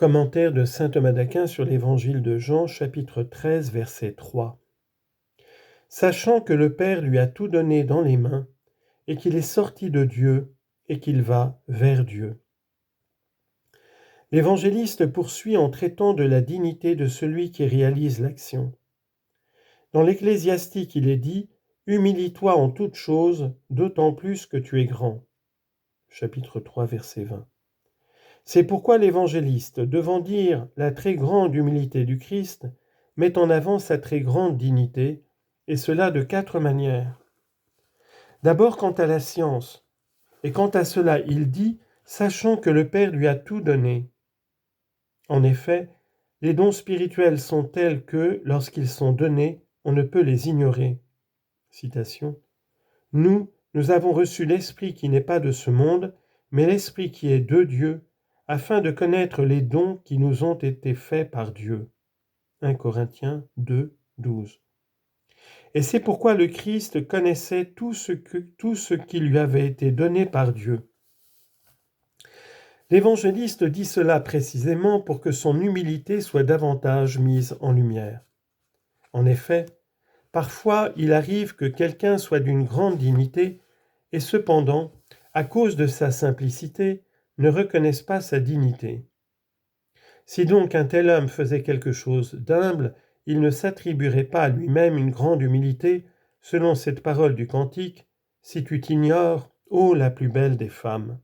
Commentaire de saint Thomas d'Aquin sur l'Évangile de Jean, chapitre 13, verset 3. Sachant que le Père lui a tout donné dans les mains, et qu'il est sorti de Dieu, et qu'il va vers Dieu. L'évangéliste poursuit en traitant de la dignité de celui qui réalise l'action. Dans l'Ecclésiastique, il est dit « Humilie-toi en toutes choses, d'autant plus que tu es grand ». Chapitre 3, verset 20. C'est pourquoi l'évangéliste, devant dire la très grande humilité du Christ, met en avant sa très grande dignité, et cela de 4 manières. D'abord quant à la science, et quant à cela il dit « sachant que le Père lui a tout donné ». En effet, les dons spirituels sont tels que, lorsqu'ils sont donnés, on ne peut les ignorer. Citation. Nous avons reçu l'Esprit qui n'est pas de ce monde, mais l'Esprit qui est de Dieu, afin de connaître les dons qui nous ont été faits par Dieu. 1 Corinthiens 2, 12. Et c'est pourquoi le Christ connaissait tout ce qui lui avait été donné par Dieu. L'évangéliste dit cela précisément pour que son humilité soit davantage mise en lumière. En effet, parfois il arrive que quelqu'un soit d'une grande dignité et cependant, à cause de sa simplicité, ne reconnaissent pas sa dignité. Si donc un tel homme faisait quelque chose d'humble, il ne s'attribuerait pas à lui-même une grande humilité, selon cette parole du Cantique, « Si tu t'ignores, ô la plus belle des femmes ».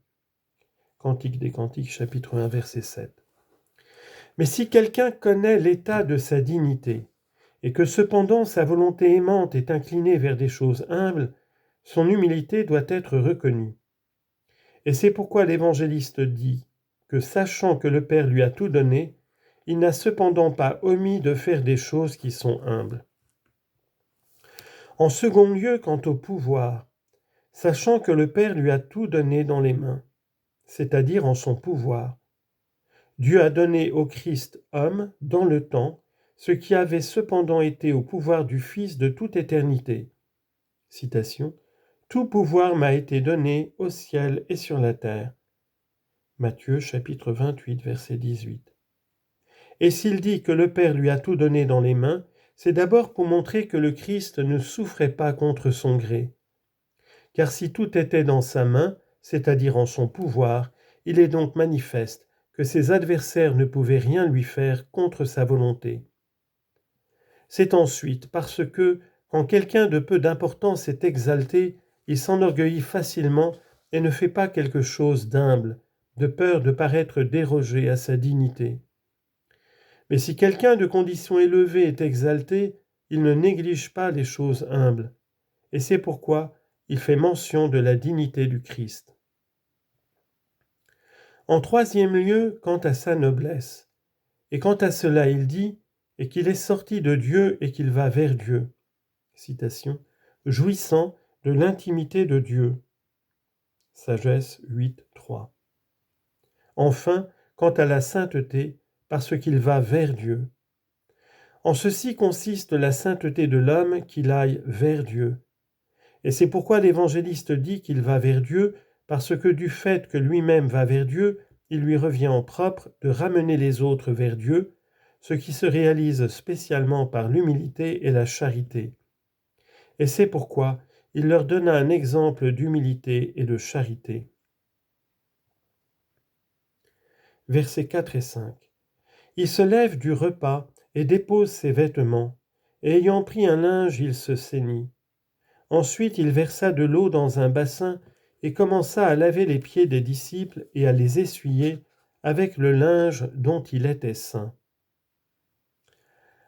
Cantique des Cantiques, chapitre 1, verset 7. Mais si quelqu'un connaît l'état de sa dignité, et que cependant sa volonté aimante est inclinée vers des choses humbles, son humilité doit être reconnue. Et c'est pourquoi l'évangéliste dit que, sachant que le Père lui a tout donné, il n'a cependant pas omis de faire des choses qui sont humbles. En second lieu, quant au pouvoir, sachant que le Père lui a tout donné dans les mains, c'est-à-dire en son pouvoir. Dieu a donné au Christ homme, dans le temps, ce qui avait cependant été au pouvoir du Fils de toute éternité. Citation. « Tout pouvoir m'a été donné au ciel et sur la terre. » Matthieu chapitre 28, verset 18. Et s'il dit que le Père lui a tout donné dans les mains, c'est d'abord pour montrer que le Christ ne souffrait pas contre son gré. Car si tout était dans sa main, c'est-à-dire en son pouvoir, il est donc manifeste que ses adversaires ne pouvaient rien lui faire contre sa volonté. C'est ensuite parce que, quand quelqu'un de peu d'importance est exalté, il s'enorgueillit facilement et ne fait pas quelque chose d'humble, de peur de paraître déroger à sa dignité. Mais si quelqu'un de condition élevée est exalté, il ne néglige pas les choses humbles, et c'est pourquoi il fait mention de la dignité du Christ. En troisième lieu, quant à sa noblesse, et quant à cela il dit « et qu'il est sorti de Dieu et qu'il va vers Dieu ». Citation, « jouissant de l'intimité de Dieu ». Sagesse 8, 3. Enfin, quant à la sainteté, parce qu'il va vers Dieu. En ceci consiste la sainteté de l'homme, qu'il aille vers Dieu. Et c'est pourquoi l'évangéliste dit qu'il va vers Dieu, parce que du fait que lui-même va vers Dieu, il lui revient en propre de ramener les autres vers Dieu, ce qui se réalise spécialement par l'humilité et la charité. Et c'est pourquoi il leur donna un exemple d'humilité et de charité. Versets 4 et 5. Il se lève du repas et dépose ses vêtements, et ayant pris un linge, il se ceignit. Ensuite, il versa de l'eau dans un bassin et commença à laver les pieds des disciples et à les essuyer avec le linge dont il était saint.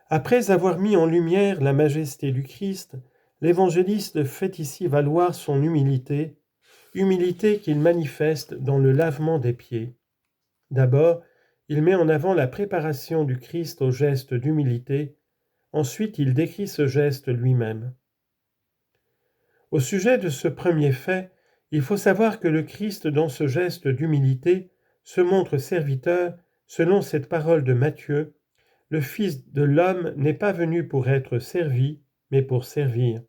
Après avoir mis en lumière la majesté du Christ, l'évangéliste fait ici valoir son humilité, humilité qu'il manifeste dans le lavement des pieds. D'abord, il met en avant la préparation du Christ au geste d'humilité, ensuite il décrit ce geste lui-même. Au sujet de ce premier fait, il faut savoir que le Christ, dans ce geste d'humilité, se montre serviteur selon cette parole de Matthieu, « Le Fils de l'homme n'est pas venu pour être servi, mais pour servir. »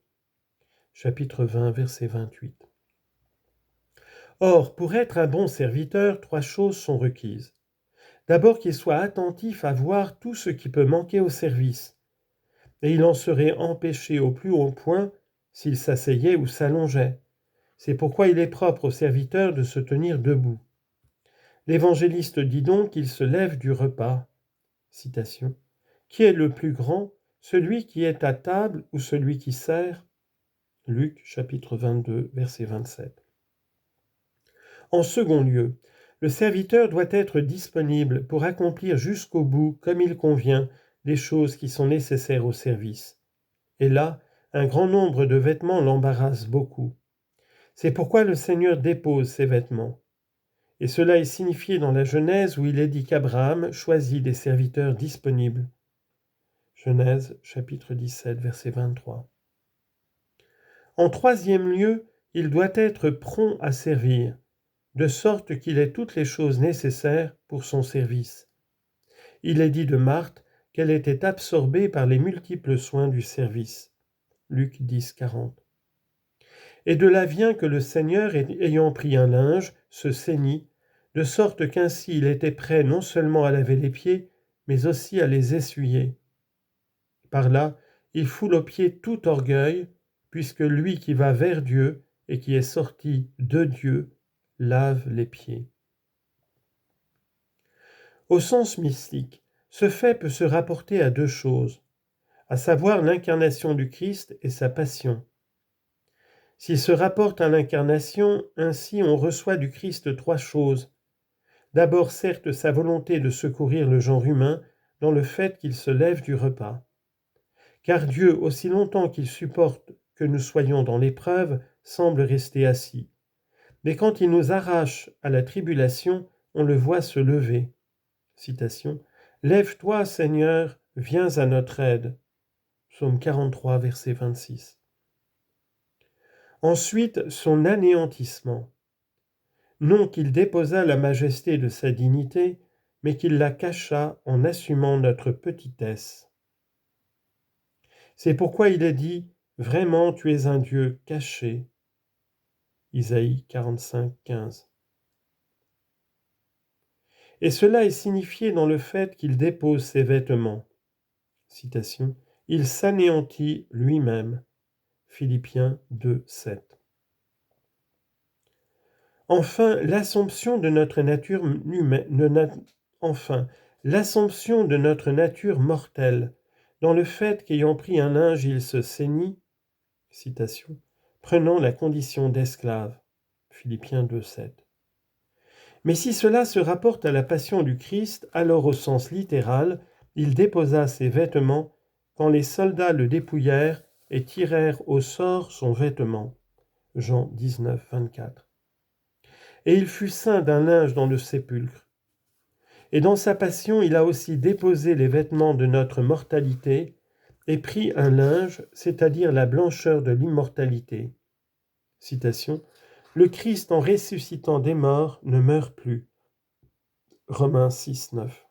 Chapitre 20, verset 28. Or, pour être un bon serviteur, 3 choses sont requises. D'abord qu'il soit attentif à voir tout ce qui peut manquer au service, et il en serait empêché au plus haut point s'il s'asseyait ou s'allongeait. C'est pourquoi il est propre au serviteur de se tenir debout. L'évangéliste dit donc qu'il se lève du repas. Citation. Qui est le plus grand, celui qui est à table ou celui qui sert? Luc chapitre 22, verset 27. En second lieu, le serviteur doit être disponible pour accomplir jusqu'au bout, comme il convient, les choses qui sont nécessaires au service. Et là, un grand nombre de vêtements l'embarrassent beaucoup. C'est pourquoi le Seigneur dépose ses vêtements. Et cela est signifié dans la Genèse où il est dit qu'Abraham choisit des serviteurs disponibles. Genèse chapitre 17, verset 23. En troisième lieu, il doit être prompt à servir, de sorte qu'il ait toutes les choses nécessaires pour son service. Il est dit de Marthe qu'elle était absorbée par les multiples soins du service. Luc 10, 40. Et de là vient que le Seigneur, ayant pris un linge, se ceignit, de sorte qu'ainsi il était prêt non seulement à laver les pieds, mais aussi à les essuyer. Par là, il foule aux pieds tout orgueil, puisque lui qui va vers Dieu et qui est sorti de Dieu lave les pieds. Au sens mystique, ce fait peut se rapporter à deux choses, à savoir l'incarnation du Christ et sa passion. S'il se rapporte à l'incarnation, ainsi on reçoit du Christ trois choses. D'abord, certes, sa volonté de secourir le genre humain dans le fait qu'il se lève du repas. Car Dieu, aussi longtemps qu'il supporte que nous soyons dans l'épreuve, semble rester assis. Mais quand il nous arrache à la tribulation, on le voit se lever. Citation. Lève-toi, Seigneur, viens à notre aide. Psaume 43, verset 26. Ensuite, son anéantissement. Non qu'il déposât la majesté de sa dignité, mais qu'il la cacha en assumant notre petitesse. C'est pourquoi il est dit « Vraiment tu es un Dieu caché » Isaïe 45, 15. Et cela est signifié dans le fait qu'il dépose ses vêtements. Citation. Il s'anéantit lui-même. Philippiens 2, 7. Enfin, l'assomption de notre nature mortelle, dans le fait qu'ayant pris un linge, il se ceignit, citation, prenant la condition d'esclave. Philippiens 2, 7. Mais si cela se rapporte à la passion du Christ, alors au sens littéral, il déposa ses vêtements quand les soldats le dépouillèrent et tirèrent au sort son vêtement. Jean 19, 24. Et il fut ceint d'un linge dans le sépulcre. Et dans sa passion, il a aussi déposé les vêtements de notre mortalité et pris un linge, c'est-à-dire la blancheur de l'immortalité. Citation. Le Christ, en ressuscitant des morts, ne meurt plus. Romains 6, 9.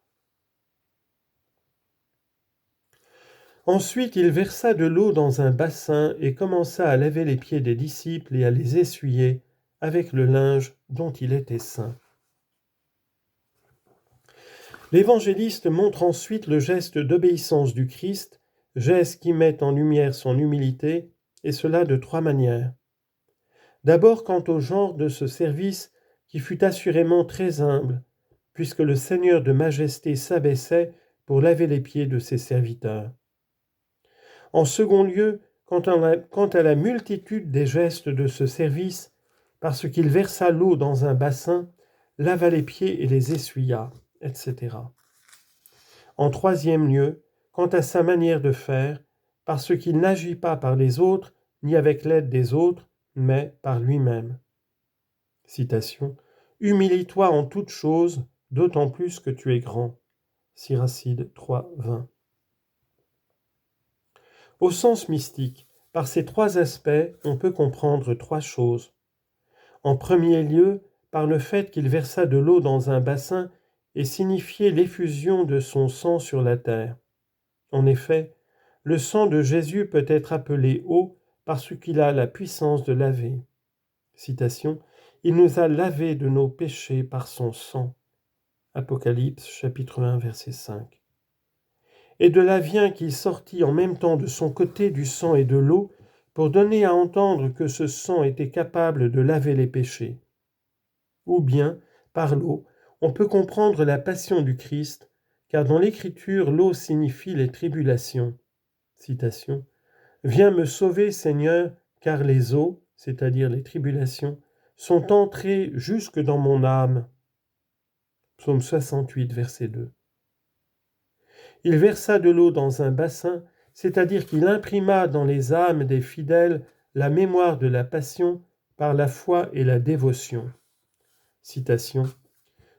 Ensuite, il versa de l'eau dans un bassin et commença à laver les pieds des disciples et à les essuyer avec le linge dont il était ceint. L'évangéliste montre ensuite le geste d'obéissance du Christ, geste qui met en lumière son humilité, et cela de trois manières. D'abord quant au genre de ce service qui fut assurément très humble, puisque le Seigneur de majesté s'abaissait pour laver les pieds de ses serviteurs. En second lieu, quant à la multitude des gestes de ce service, parce qu'il versa l'eau dans un bassin, lava les pieds et les essuya, etc. En troisième lieu, quant à sa manière de faire, parce qu'il n'agit pas par les autres, ni avec l'aide des autres, mais par lui-même. Citation. « Humilie-toi en toutes choses, d'autant plus que tu es grand. » Siracide 3, 20. Au sens mystique, par ces trois aspects, on peut comprendre trois choses. En premier lieu, par le fait qu'il versa de l'eau dans un bassin et signifiait l'effusion de son sang sur la terre. En effet, le sang de Jésus peut être appelé eau parce qu'il a la puissance de laver. Citation. Il nous a lavés de nos péchés par son sang. Apocalypse chapitre 1 verset 5. Et de là vient qu'il sortit en même temps de son côté du sang et de l'eau pour donner à entendre que ce sang était capable de laver les péchés. Ou bien, par l'eau, on peut comprendre la passion du Christ, car dans l'Écriture, l'eau signifie les tribulations. Citation. Viens me sauver, Seigneur, car les eaux, c'est-à-dire les tribulations, sont entrées jusque dans mon âme. Psaume 68, verset 2. Il versa de l'eau dans un bassin, c'est-à-dire qu'il imprima dans les âmes des fidèles la mémoire de la passion par la foi et la dévotion. Citation.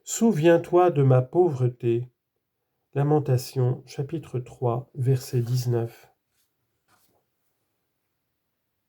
Souviens-toi de ma pauvreté. Lamentation, chapitre 3, verset 19.